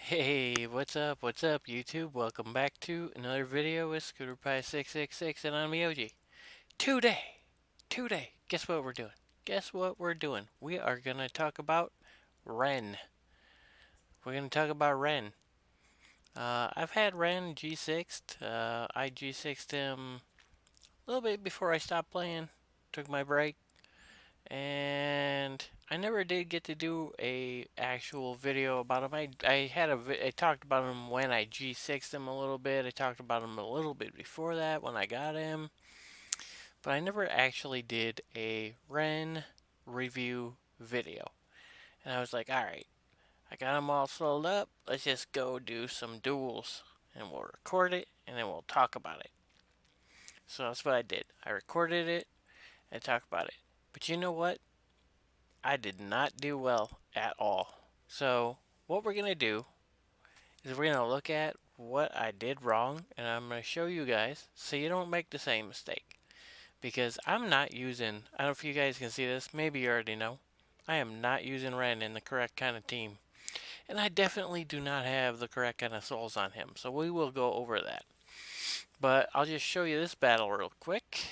Hey, what's up? What's up, YouTube? Welcome back to another video with ScooterPie666 and Onmyoji. Today, guess what we're doing? Guess what we're doing? We are gonna talk about Ren. We're gonna talk about Ren. I've had Ren G6'd. I G6'd him a little bit before I stopped playing. Took my break. And I never did get to do a actual video about him. I talked about him when I G6'd him a little bit. I talked about him a little bit before that when I got him, but I never actually did a Ren review video. And I was like, all right, I got them all sold up. Let's just go do some duels, and we'll record it, and then we'll talk about it. So that's what I did. I recorded it and talked about it. But you know what? I did not do well at all. So, what we're going to do is we're going to look at what I did wrong and I'm going to show you guys so you don't make the same mistake. Because I'm not using, I don't know if you guys can see this, maybe you already know, I am not using Ren in the correct kind of team. And I definitely do not have the correct kind of souls on him, so we will go over that. But I'll just show you this battle real quick.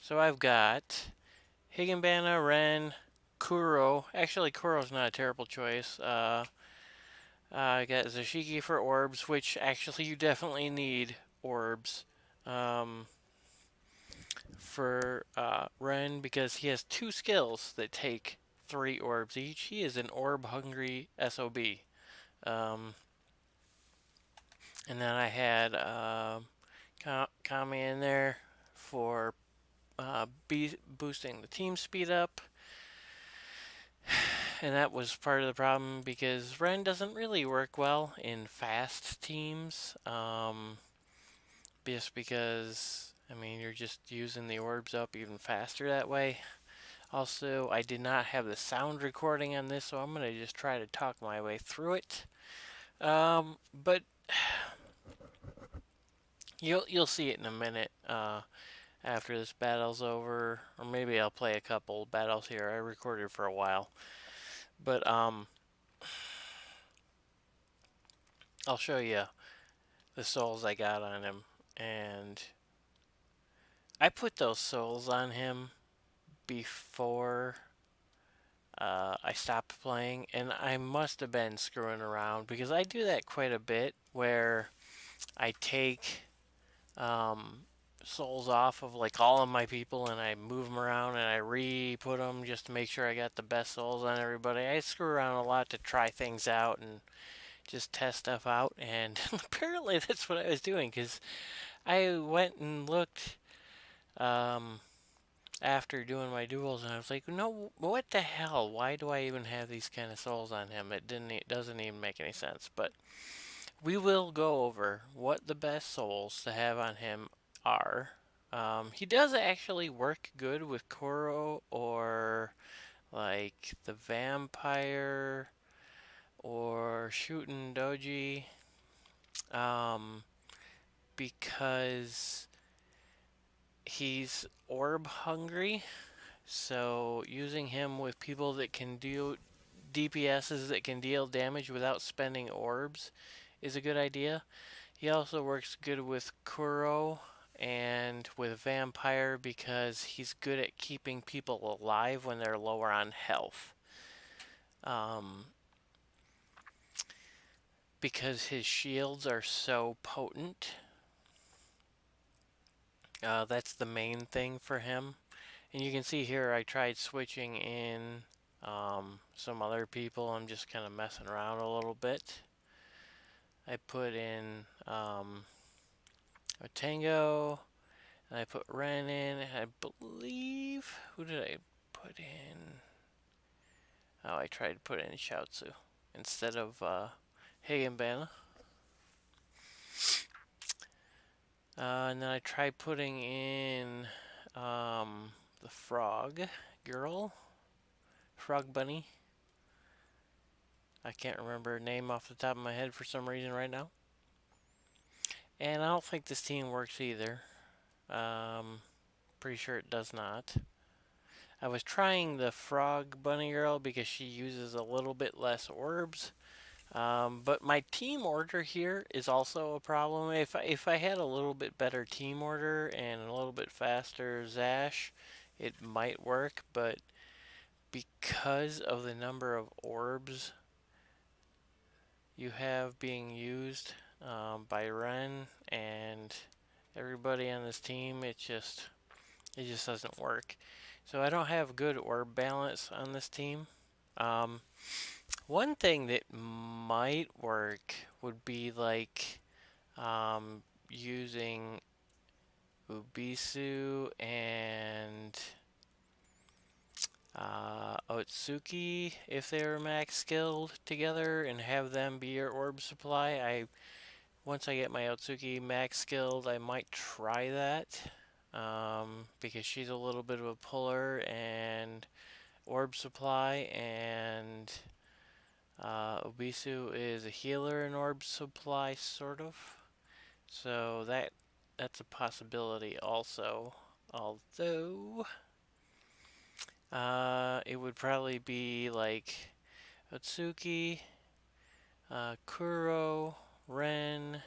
So I've got Higanbana, Ren, Kuro. Actually, Kuro's not a terrible choice. I got Zashiki for orbs, which actually you definitely need orbs um, for Ren because he has two skills that take 3 orbs each. He is an orb hungry SOB. Um, and then I had Kami in there for boosting the team speed up. And that was part of the problem because Ren doesn't really work well in fast teams. Just because, I mean, you're just using the orbs up even faster that way. Also, I did not have the sound recording on this, so I'm going to just try to talk my way through it. But you'll see it in a minute after this battle's over, or maybe I'll play a couple battles here. I recorded for a while, but I'll show you the souls I got on him, and I put those souls on him before I stopped playing, and I must have been screwing around because I do that quite a bit where I take um, souls off of like all of my people and I move them around and I re-put them just to make sure I got the best souls on everybody. I screw around a lot to try things out and just test stuff out, and apparently that's what I was doing because I went and looked um, after doing my duels, and I was like, no, what the hell? Why do I even have these kind of souls on him? It doesn't even make any sense. But we will go over what the best souls to have on him are. He does actually work good with Koro or like the vampire or shooting Doji, um, because he's orb hungry. So using him with people that can deal DPSs that can deal damage without spending orbs is a good idea. He also works good with Kuro and with Vampire because he's good at keeping people alive when they're lower on health. Um, because his shields are so potent. That's the main thing for him. And you can see here I tried switching in some other people. I'm just kind of messing around a little bit. I put in a Tango, and I put Ren in. I believe, who did I put in? Oh, I tried to put in Shiatsu instead of Higanbana. And then I tried putting in the Frog Girl, Frog Bunny. I can't remember her name off the top of my head for some reason right now. And I don't think this team works either. Pretty sure it does not. I was trying the Frog Bunny Girl because she uses a little bit less orbs. But my team order here is also a problem. If I had a little bit better team order and a little bit faster Zash, it might work. But because of the number of orbs you have being used by Ren and everybody on this team, it just doesn't work. So I don't have good orb balance on this team. Um, One thing that might work would be like using Ubisu and Otsuki if they were max skilled together and have them be your orb supply. Once I get my Otsuki max skilled, I might try that because she's a little bit of a puller and orb supply, and Obisu is a healer and orb supply, sort of. So that's a possibility also. Although it would probably be like Otsuki, Kuro, Ren,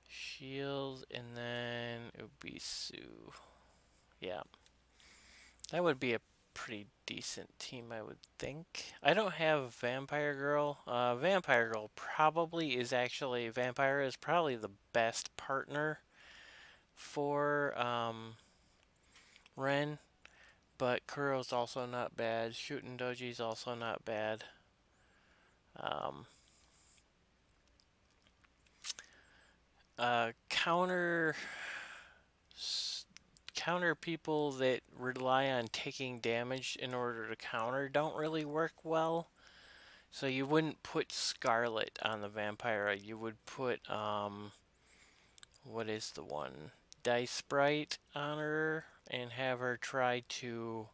Shield, and then Ubisu. Yeah, that would be a pretty decent team, I would think. I don't have Vampire Girl. Vampire Girl probably is actually Vampire is probably the best partner for Ren, but Kuro's also not bad. Shooting Doji's also not bad. Um, counter counter people that rely on taking damage in order to counter don't really work well. So you wouldn't put Scarlet on the Vampira. You would put what is the one? Dice Sprite on her and have her try to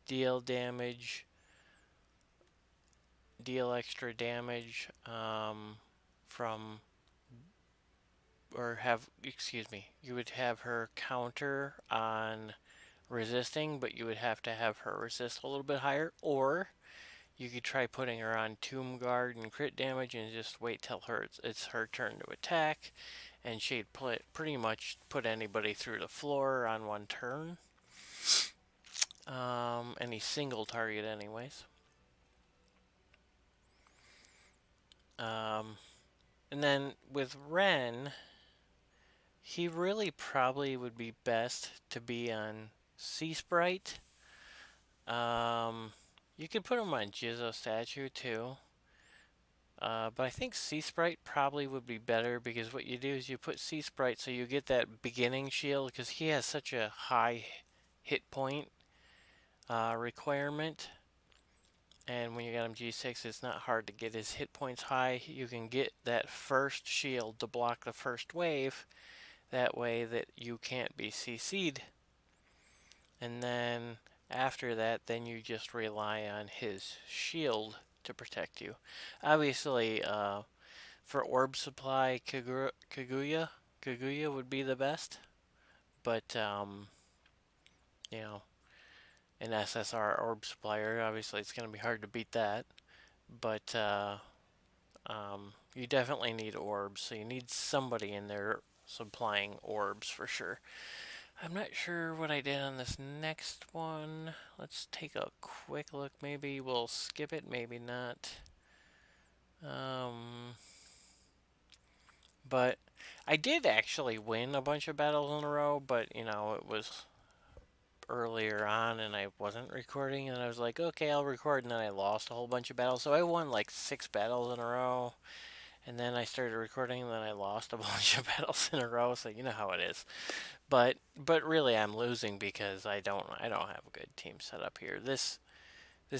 deal damage, deal extra damage from, or have, excuse me, you would have her counter on resisting, but you would have to have her resist a little bit higher, or you could try putting her on Tomb Guard and crit damage and just wait till it's her turn to attack, and she'd pretty much put anybody through the floor on one turn. Any single target, anyways. Um, and then with Ren, he really probably would be best to be on Sea Sprite. You could put him on Jizzo Statue too. But I think Sea Sprite probably would be better because what you do is you put Sea Sprite so you get that beginning shield because he has such a high hit point requirement. And when you got him G6, it's not hard to get his hit points high. You can get that first shield to block the first wave. That way that you can't be CC'd. And then after that, then you just rely on his shield to protect you. Obviously, for orb supply, Kaguya would be the best. But, you know, an SSR orb supplier, obviously it's going to be hard to beat that. But, you definitely need orbs, so you need somebody in there supplying orbs for sure. I'm not sure what I did on this next one. Let's take a quick look. Maybe we'll skip it, maybe not. But I did actually win a bunch of battles in a row, but you know, it was earlier on and I wasn't recording, and I was like, okay, I'll record, and then I lost a whole bunch of battles. So I won like 6 battles in a row, and then I started recording, and then I lost a bunch of battles in a row. So you know how it is. But really, I'm losing because I don't have a good team setup here. This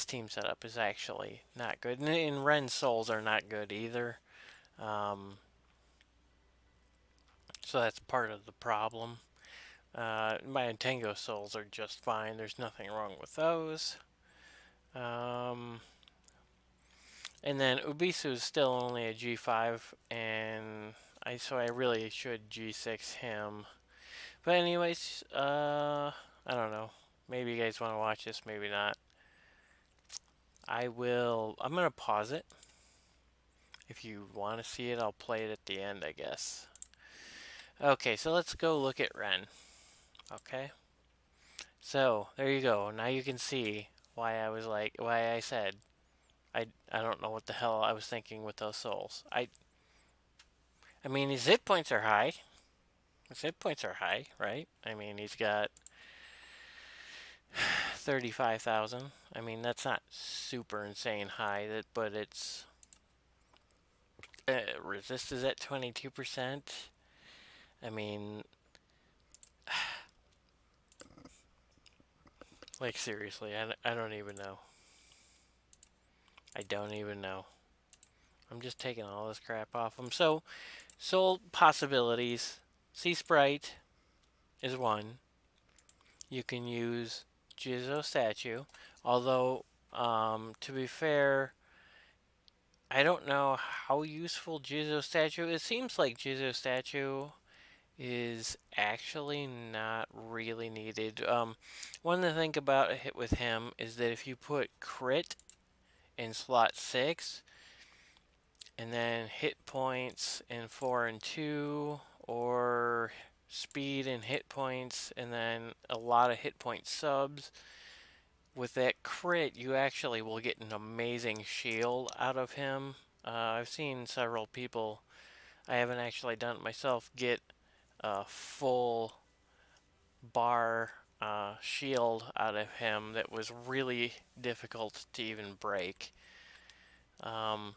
team setup is actually not good, and Ren's souls are not good either. Um, so that's part of the problem. My Tango souls are just fine. There's nothing wrong with those. Um, and then Ubisu is still only a G5, and so I really should G6 him. But anyways, I don't know. Maybe you guys want to watch this, maybe not. I'm going to pause it. If you want to see it, I'll play it at the end, I guess. Okay, so let's go look at Ren. Okay. So, there you go. Now you can see why I said, I don't know what the hell I was thinking with those souls. I mean, his hit points are high. His hit points are high, right? I mean, he's got 35,000. I mean, that's not super insane high, but it's resist is at 22%. I mean, like seriously, I don't even know. I don't even know. I'm just taking all this crap off him. So, soul possibilities. Sea Sprite is one. You can use Jizzo Statue. Although, to be fair, I don't know how useful Jizzo Statue is. It seems like Jizzo Statue is actually not really needed. One thing to think about with him is that if you put crit in slot 6 and then hit points in 4 and 2, or speed and hit points and then a lot of hit point subs, with that crit you actually will get an amazing shield out of him. I've seen several people, I haven't actually done it myself, get a full bar shield out of him that was really difficult to even break, um,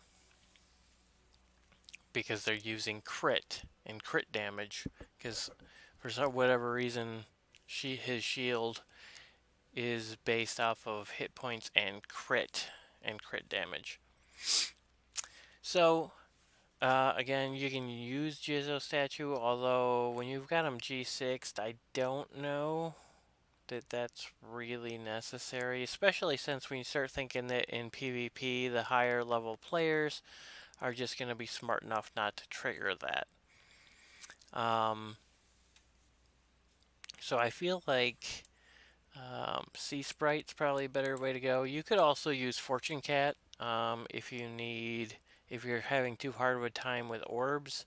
because they're using crit and crit damage. Because for whatever reason, his shield is based off of hit points and crit damage. So again, you can use Jizzo Statue, although when you've got him G6'd, I don't know that that's really necessary, especially since when you start thinking that in PvP, the higher level players are just going to be smart enough not to trigger that. So I feel like Sea Sprite's probably a better way to go. You could also use Fortune Cat if you're having too hard of a time with orbs.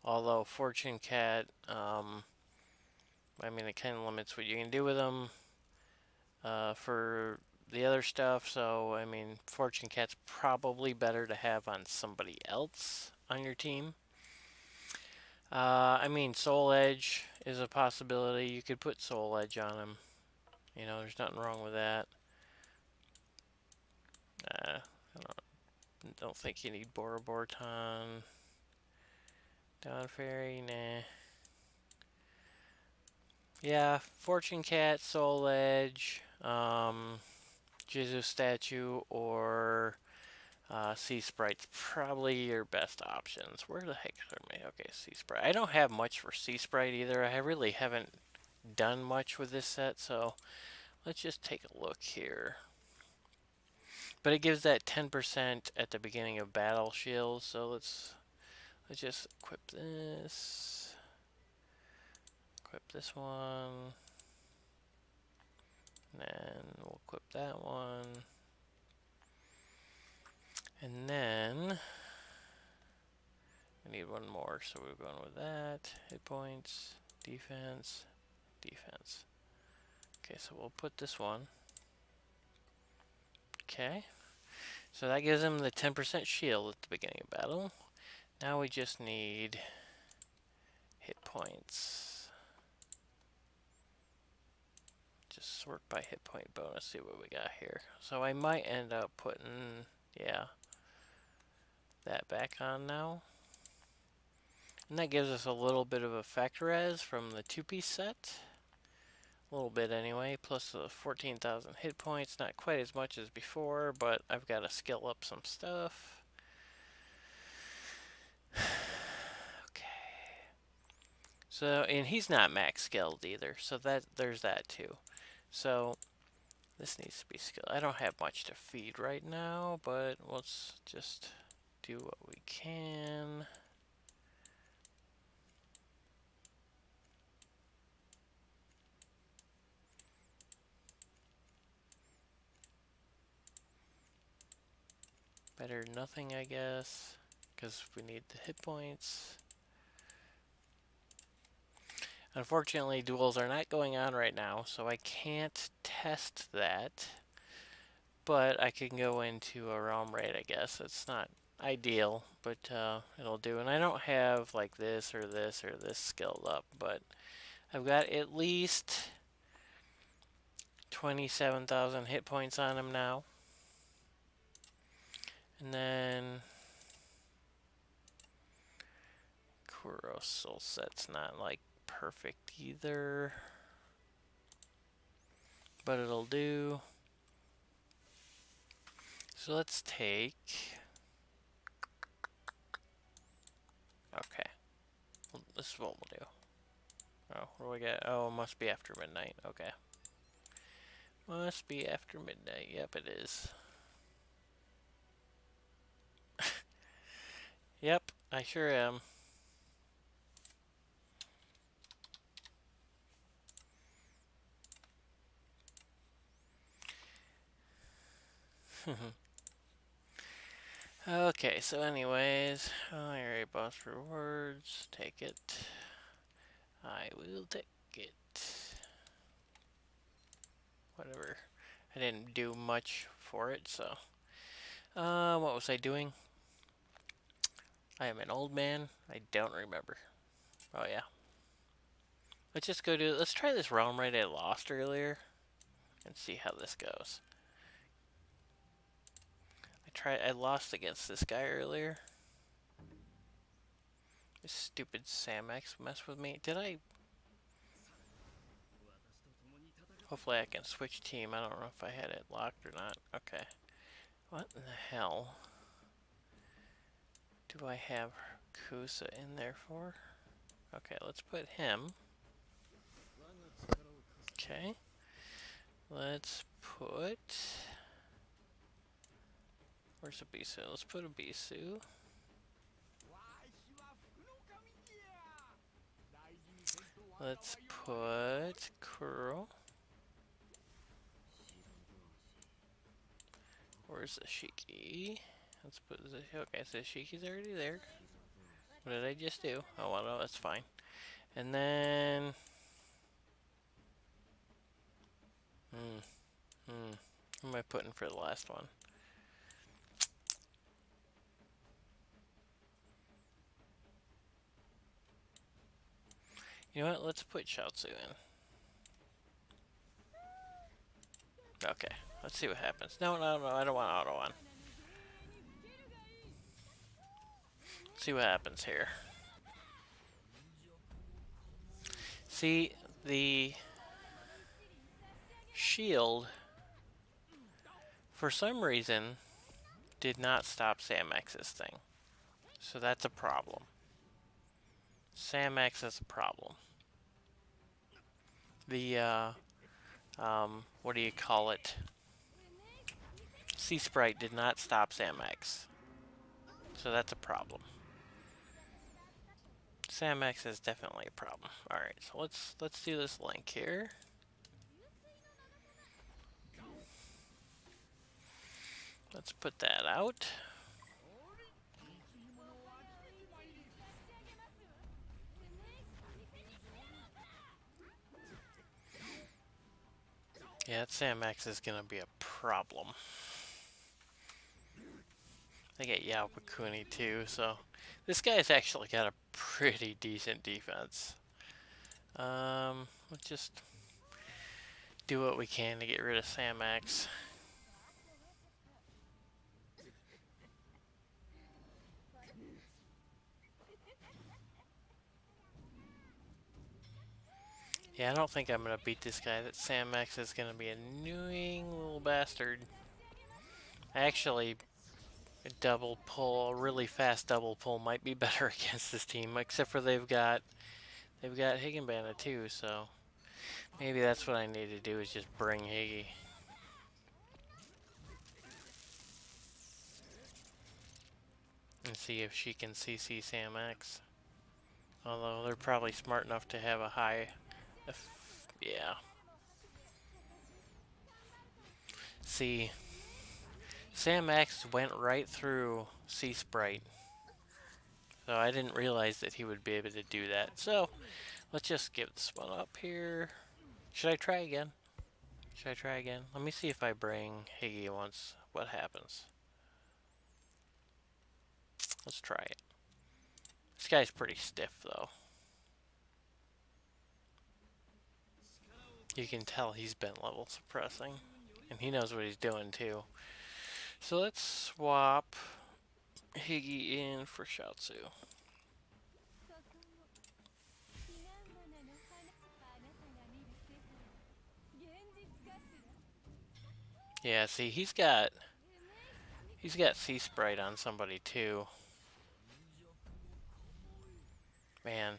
Although Fortune Cat, I mean, it kind of limits what you can do with them for the other stuff. So, I mean, Fortune Cat's probably better to have on somebody else on your team. I mean, Soul Edge is a possibility. You could put Soul Edge on him. You know, there's nothing wrong with that. I don't think you need Boroborton. Dawn Fairy, nah. Yeah, Fortune Cat, Soul Edge, Jizu Statue, or Sea Sprite's probably your best options. Where the heck are my... Okay, Sea Sprite. I don't have much for Sea Sprite either. I really haven't done much with this set, so let's just take a look here. But it gives that 10% at the beginning of battle shield, so let's just equip this. Equip this one. And then we'll equip that one. And then I need one more, so we're going with that. Hit points, defense, defense. Okay, so we'll put this one. Okay. So that gives him the 10% shield at the beginning of battle. Now we just need hit points. Just sort by hit point bonus, see what we got here. So I might end up putting, yeah, that back on now. And that gives us a little bit of effect res from the 2-piece set. A little bit anyway, plus the 14,000 hit points. Not quite as much as before, but I've got to skill up some stuff. Okay. So, and he's not max skilled either, so there's that too. So, this needs to be skilled. I don't have much to feed right now, but let's just do what we can. Better nothing, I guess, because we need the hit points. Unfortunately, duels are not going on right now, so I can't test that. But I can go into a realm raid, I guess. It's not ideal, but it'll do. And I don't have like this or this or this skilled up, but I've got at least 27,000 hit points on him now. And then Kuro soul set's not like perfect either, but it'll do. So let's take, okay, well, this is what we'll do. Oh, what do we got? Oh, it must be after midnight. Okay. Must be after midnight. Yep, it is. Yep, I sure am. Okay, so anyways, area boss rewards. Take it. I will take it. Whatever. I didn't do much for it, so. What was I doing? I am an old man. I don't remember. Oh, yeah. Let's just go do. Let's try this realm raid I lost earlier and see how this goes. I lost against this guy earlier. This stupid Samex messed with me. Did I? Hopefully I can switch team. I don't know if I had it locked or not. Okay. What in the hell do I have Kusa in there for? Okay, let's put him. Okay. Let's put... Where's a Bisu? Let's put a Bisu. Let's put Kuro. Where's the Shiki? Let's put the... Okay, so Shiki's already there. What did I just do? Oh, well, no, that's fine. And then... Who am I putting for the last one? You know what? Let's put Shiatsu in. Okay, let's see what happens. No, I don't want auto on. Let's see what happens here. See, the shield, for some reason, did not stop Samex's thing. So that's a problem. Samex is a problem. The, what do you call it? Sea Sprite did not stop Samex. So that's a problem. Samex is definitely a problem. Alright, so let's do this link here. Let's put that out. Yeah, that Samex is gonna be a problem. They get Yawakuni too, so this guy's actually got a pretty decent defense. Let's just do what we can to get rid of Samex. Yeah, I don't think I'm gonna beat this guy. That Samex is gonna be a annoying little bastard. Actually, a double pull, a really fast double pull might be better against this team, except for they've got Higginbana too, so maybe that's what I need to do is just bring Higgy. And see if she can CC Samex. Although they're probably smart enough to have a high... yeah. See, Sam X went right through Sea Sprite. So I didn't realize that he would be able to do that. So let's just give this one up here. Should I try again? Should I try again? Let me see if I bring Higgy once. What happens? Let's try it. This guy's pretty stiff though. You can tell he's been level suppressing. And he knows what he's doing too. So let's swap Higgy in for Shiatsu. Yeah, see, he's got Sea Sprite on somebody too. Man.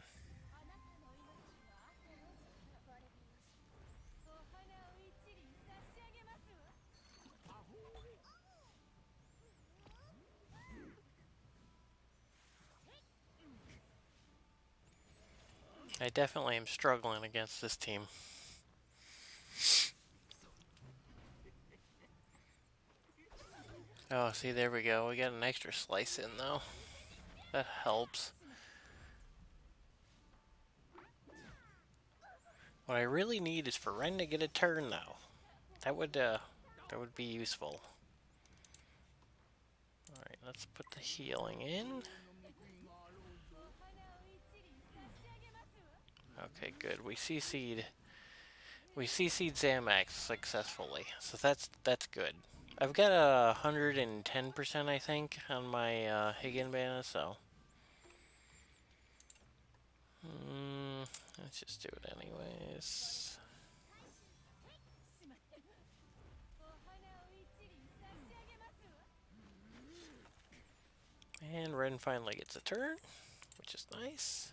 I definitely am struggling against this team. Oh, see, there we go. We got an extra slice in though. That helps. What I really need is for Ren to get a turn now. That would be useful. Alright, let's put the healing in. Okay, good. We CC'd Zamax successfully. So that's good. I've got 110% I think on my Higenbana, so let's just do it anyways. And Ren finally gets a turn, which is nice.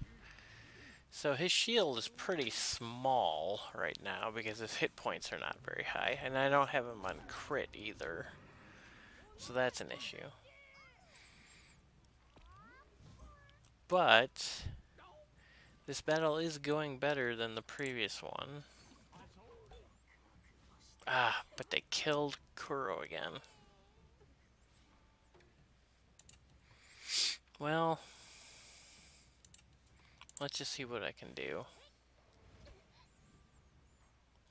So his shield is pretty small right now because his hit points are not very high. And I don't have him on crit either. So that's an issue. But this battle is going better than the previous one. Ah, but they killed Kuro again. Well, let's just see what I can do.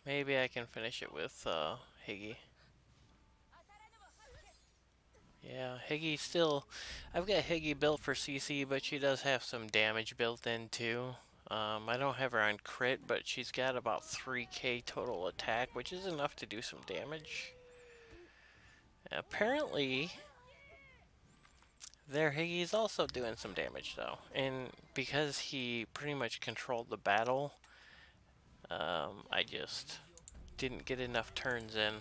Maybe I can finish it with Higgy. Yeah, Higgy still... I've got Higgy built for CC, but she does have some damage built in too. I don't have her on crit, but she's got about 3k total attack, which is enough to do some damage. Apparently, their Higgy's also doing some damage though. And because he pretty much controlled the battle, I just didn't get enough turns in.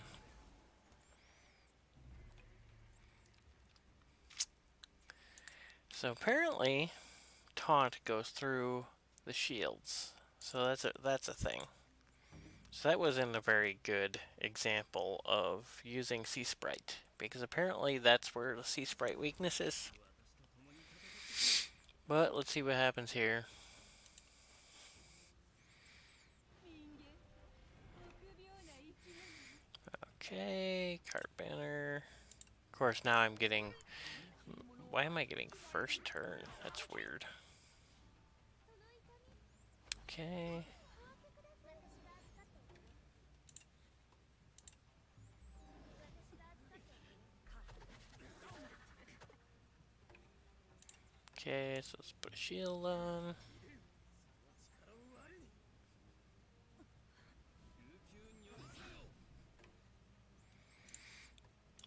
So apparently, taunt goes through the shields. So that's a thing. So that wasn't a very good example of using Sea Sprite, because apparently that's where the Sea Sprite weakness is. But let's see what happens here. Okay, card banner. Of course, now I'm getting... Why am I getting first turn? That's weird. Okay. Okay, so let's put a shield on.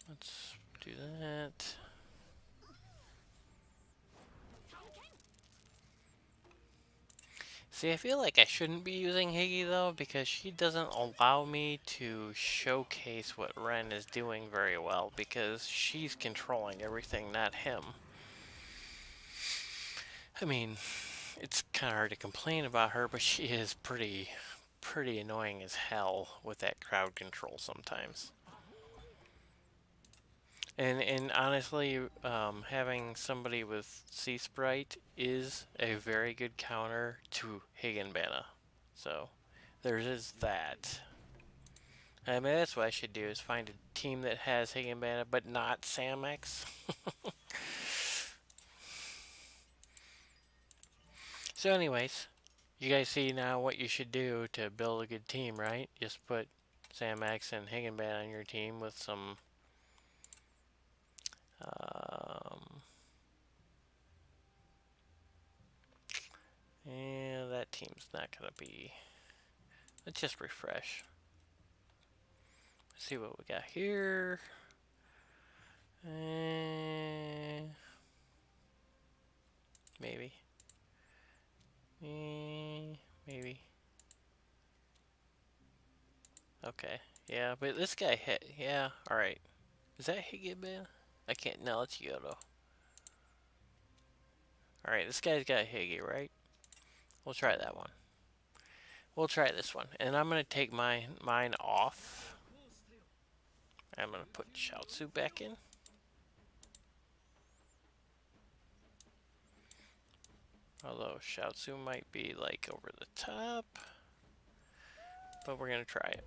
Let's do that. See, I feel like I shouldn't be using Higgy though, because she doesn't allow me to showcase what Ren is doing very well, because she's controlling everything, not him. I mean, it's kind of hard to complain about her, but she is pretty annoying as hell with that crowd control sometimes. And honestly, having somebody with Sea Sprite is a very good counter to Higenbana. So, there is that. I mean, that's what I should do is find a team that has Higgin but not Samex. So anyways, you guys see now what you should do to build a good team, right? Just put Samex and Higginbat on your team with some um, and that team's not gonna be. Let's just refresh. Let's see what we got here. Maybe. Maybe. Okay. Yeah, but this guy hit. Yeah, alright. Is that Higginbat? I can't. No, it's Yodo. Alright, this guy's got Higgy, right? We'll try that one. We'll try this one. And I'm going to take mine off. I'm going to put Shiatsu back in. Although Shiatsu might be like over the top. But we're going to try it.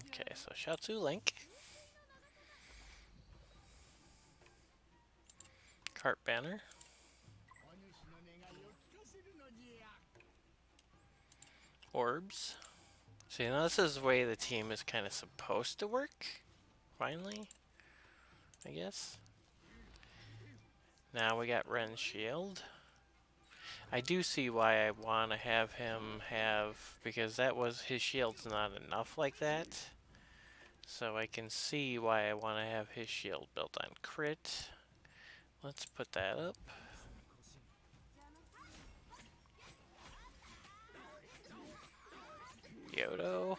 Okay, so Shiatsu Link. Cart Banner. Orbs. See, now this is the way the team is kind of supposed to work. Finally. I guess. Now we got Ren's Shield. I do see why I want to have him have, because that was, his shield's not enough like that. So I can see why I want to have his shield built on crit. Let's put that up. Yodo.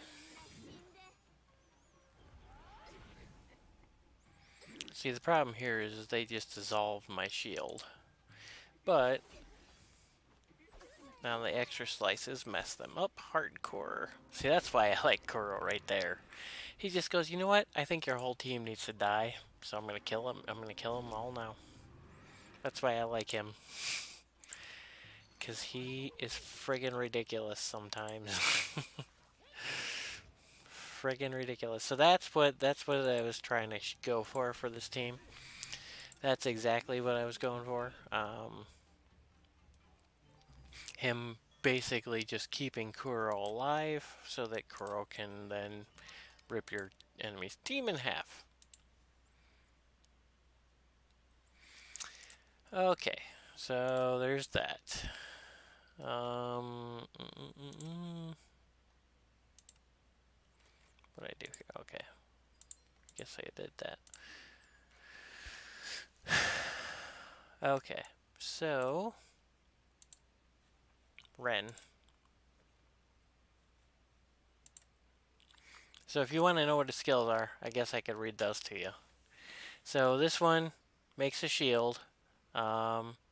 See, the problem here is they just dissolve my shield. But now the extra slices mess them up hardcore. See, that's why I like Kuro right there. He just goes, you know what? I think your whole team needs to die. So I'm going to kill him. I'm going to kill them all now. That's why I like him. Because he is friggin' ridiculous sometimes. Friggin' ridiculous. So that's what I was trying to go for this team. That's exactly what I was going for. Him basically just keeping Kuro alive so that Kuro can then rip your enemy's team in half. Okay, so there's that. What did I do here? Okay, guess I did that. Okay, so Ren. So if you want to know what the skills are, I guess I could read those to you. So this one makes a shield,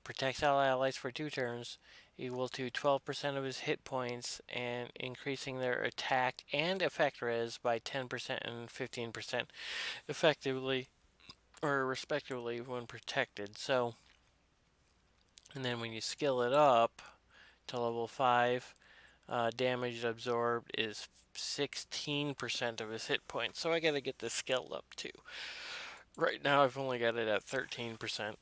protects all allies for 2 turns, equal to 12% of his hit points, and increasing their attack and effect res by 10% and 15% effectively or respectively when protected. So, and then when you skill it up to level 5, damage absorbed is 16% of his hit points. So I gotta get this skilled up too. Right now I've only got it at 13%.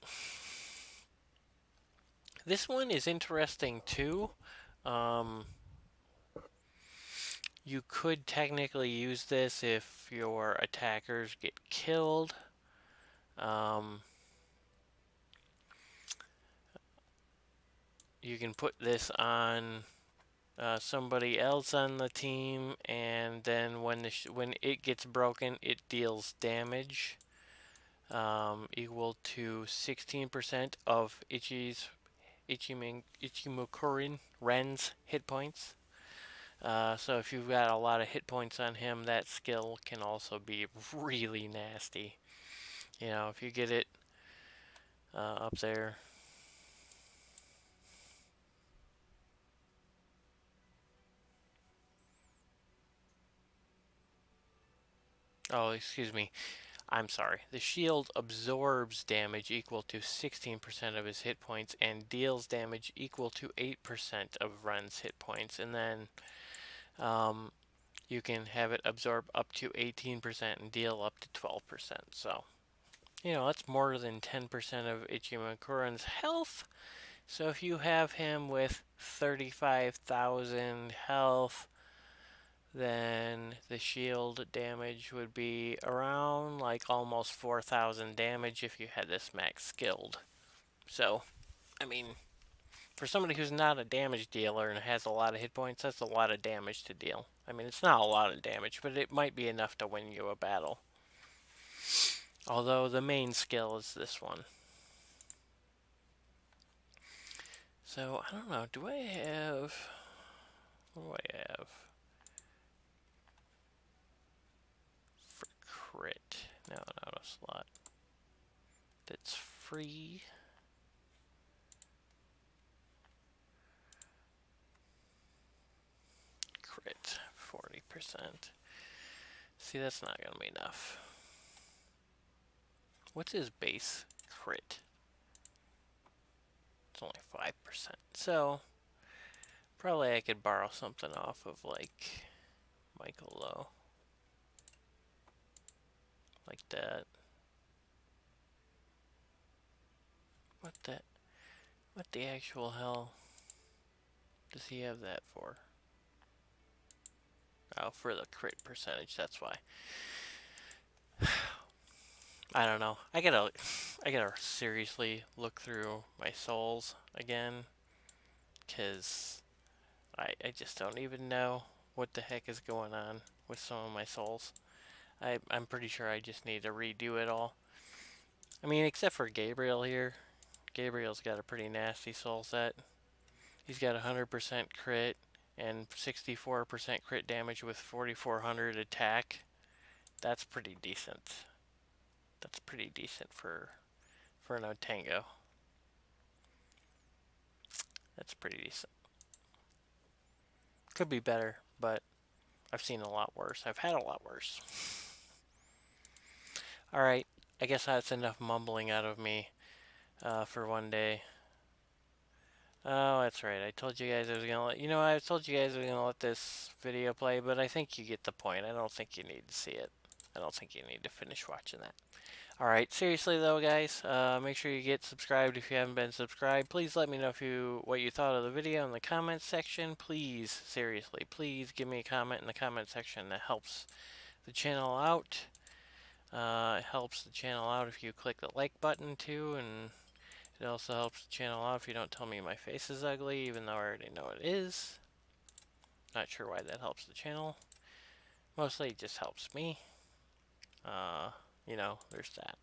This one is interesting too. You could technically use this if your attackers get killed. You can put this on somebody else on the team, and then when it gets broken, it deals damage equal to 16% of Ichimokuren Ren's hit points. So if you've got a lot of hit points on him, that skill can also be really nasty. You know, if you get it up there. Oh, excuse me. I'm sorry, the shield absorbs damage equal to 16% of his hit points and deals damage equal to 8% of Ren's hit points. And then you can have it absorb up to 18% and deal up to 12%. So, that's more than 10% of Ichimokuren's health. So if you have him with 35,000 health, then the shield damage would be around like almost 4,000 damage if you had this max skilled. So, I mean, for somebody who's not a damage dealer and has a lot of hit points, that's a lot of damage to deal. I mean, it's not a lot of damage, but it might be enough to win you a battle. Although the main skill is this one. So, I don't know, do I have... What do I have? For crit. No, not a slot. That's free. Crit, 40%. See, that's not going to be enough. What's his base crit? It's only 5%. So, probably I could borrow something off of, like, Michael Lowe. Like that. What the actual hell does he have that for? Oh, for the crit percentage, that's why. I don't know. I gotta seriously look through my souls again, cause I just don't even know what the heck is going on with some of my souls. I'm pretty sure I just need to redo it all. I mean, except for Gabriel here. Gabriel's got a pretty nasty soul set. He's got 100% crit and 64% crit damage with 4,400 attack. That's pretty decent. That's pretty decent for an Otango. That's pretty decent. Could be better, but I've seen a lot worse. I've had a lot worse. Alright, I guess that's enough mumbling out of me for one day. Oh, that's right. I told you guys I was gonna let I told you guys I was gonna let this video play, but I think you get the point. I don't think you need to see it. I don't think you need to finish watching that. Alright, seriously though, guys, make sure you get subscribed if you haven't been subscribed. Please let me know what you thought of the video in the comments section. Please, seriously, please give me a comment in the comment section. That helps the channel out. It helps the channel out if you click the like button too, and it also helps the channel out if you don't tell me my face is ugly, even though I already know it is. Not sure why that helps the channel. Mostly it just helps me. There's that.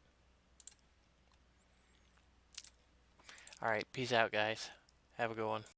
Alright, peace out, guys. Have a good one.